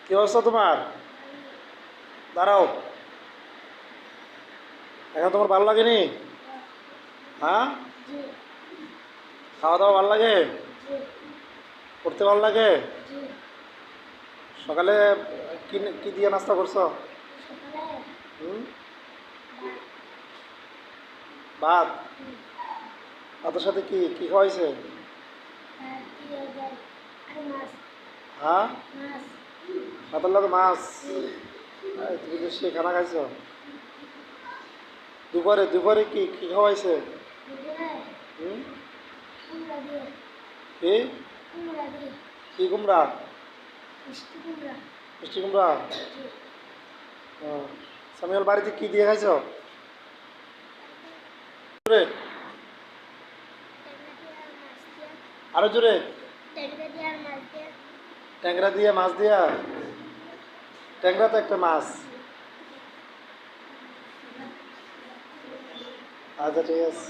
কি অবস্থা তোমার? দাঁড়াও, এখন তোমার ভালো লাগেনি? হ্যাঁ, জি খাওয়া দাওয়া ভালো লাগে? জি করতে ভালো লাগে? জি সকালে কি কি দিয়ে নাস্তা করছো? সকালে হুম, ভাত ভাত। হুম, ভাতের সাথে কি কি খাওয়াইছে? আর দিয়ে যায় আর মাছ হ্যাঁ, মাছ ভাতের লগে মাছ। হুম, এই, তুমি তো সে খানা খাইছো। দুপুরে দুপুরে কি কি খাওয়াইছে? দুপুরে হুম, কুমড়া দিয়ে কি কুমড়া দিয়ে কি কুমড়া? মিষ্টি কুমড়া মিষ্টি কুমড়া। জি ও, সামিয়াল বাড়িতে কি দিয়ে খাইছো? জোরে, ট্যাংরা দিয়ে আর মাছ দিয়ে আরো জোরে। ট্যাংরা দিয়ে আর মাছ দিয়ে ট্যাংরা দিয়ে মাছ দিয়া? ট্যাংরা তো একটা মাছ। আচ্ছা, ঠিক আছে।